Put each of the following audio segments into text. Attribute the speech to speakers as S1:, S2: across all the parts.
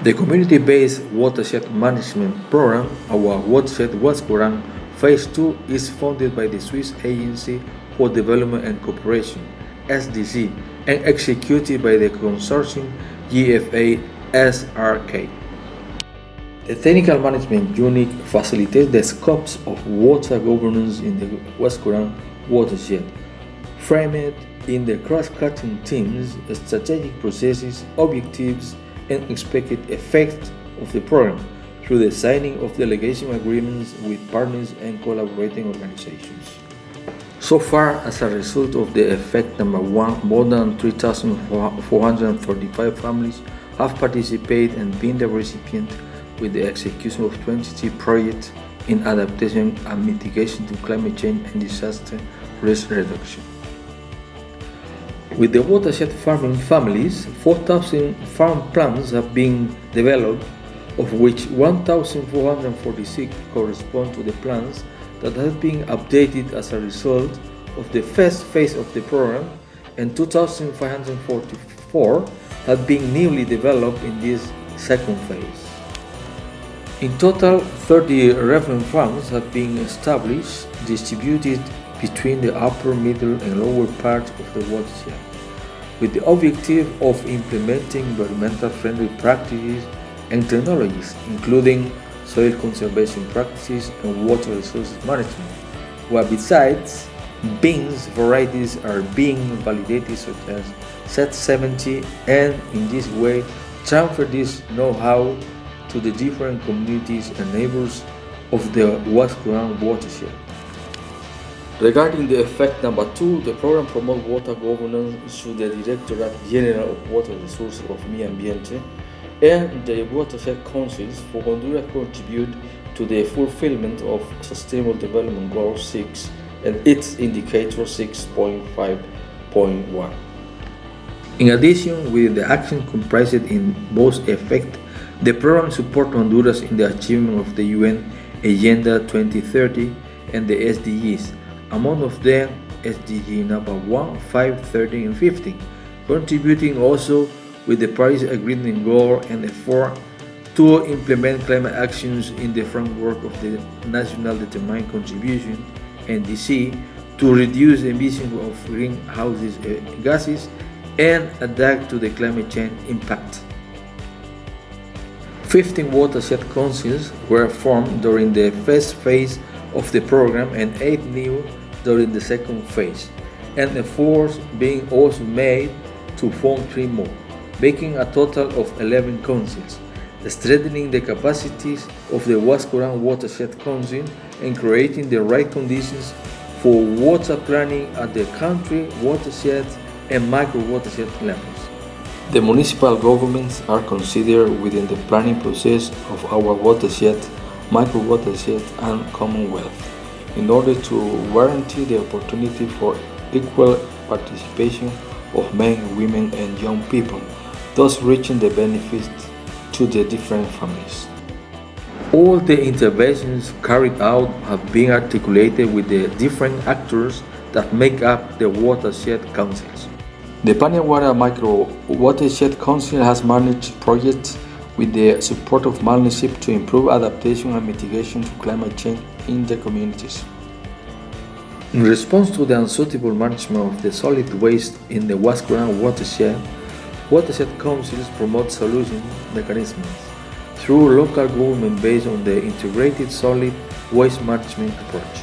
S1: The community-based watershed management program, our Watershed Goascorán Phase 2, is funded by the Swiss Agency for Development and Cooperation, SDC, and executed by the consortium GFA SRK. The technical management unit facilitates the scopes of water governance in the Goascorán watershed, framed in the cross-cutting themes, strategic processes, objectives, and expected effects of the program through the signing of delegation agreements with partners and collaborating organizations. So far, as a result of the effect number 1, more than 3,435 families have participated and been the recipient with the execution of 23 projects in adaptation and mitigation to climate change and disaster risk reduction. With the watershed farming families, 4,000 farm plans have been developed, of which 1,446 correspond to the plans that have been updated as a result of the first phase of the program, and 2,544 have been newly developed in this second phase. In total, 30 reference farms have been established, distributed between the upper, middle, and lower parts of the watershed, with the objective of implementing environmental friendly practices and technologies, including soil conservation practices and water resources management, where besides beans varieties are being validated such as Z70, and in this way transfer this know-how to the different communities and neighbors of the Goascorán watershed. Regarding the effect number 2, the program promotes water governance through the Directorate General of Water Resources of Mi Ambiente, and the watershed councils for Honduras contribute to the fulfillment of Sustainable Development Goal 6 and its indicator 6.5.1. In addition, with the action comprised in both effects, the program supports Honduras in the achievement of the UN Agenda 2030 and the SDGs, among of them SDG number 1, 5, 13, and 15, contributing also with the Paris Agreement goal and effort to implement climate actions in the framework of the National Determined Contribution (NDC) to reduce the emission of greenhouse gases and adapt to the climate change impact. 15 watershed councils were formed during the first phase of the program and 8 new during the second phase, and efforts being also made to form 3 more, making a total of 11 councils, strengthening the capacities of the Goascorán Watershed Council and creating the right conditions for water planning at the country, watershed, and micro-watershed levels. The municipal governments are considered within the planning process of our watershed, micro-watershed, and Commonwealth, in order to guarantee the opportunity for equal participation of men, women, and young people, thus reaching the benefits to the different families. All the interventions carried out have been articulated with the different actors that make up the watershed councils. The Paniaguara Micro Watershed Council has managed projects with the support of Malniship to improve adaptation and mitigation to climate change in the communities. In response to the unsuitable management of the solid waste in the Goascorán watershed, watershed councils promote solution mechanisms through local government based on the integrated solid waste management approach.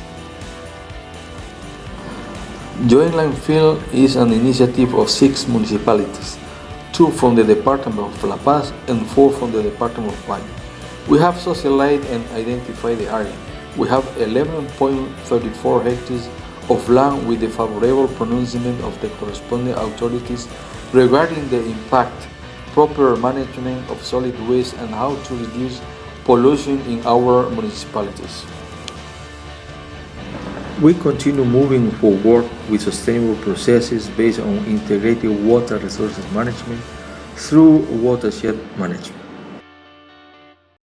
S1: Joint Landfill is an initiative of 6 municipalities, 2 from the Department of La Paz and 4 from the Department of Valle. We have socialized and identified the area. We have 11.34 hectares of land with the favorable pronouncement of the corresponding authorities regarding the impact, proper management of solid waste, and how to reduce pollution in our municipalities. We continue moving forward with sustainable processes based on integrated water resources management through watershed management.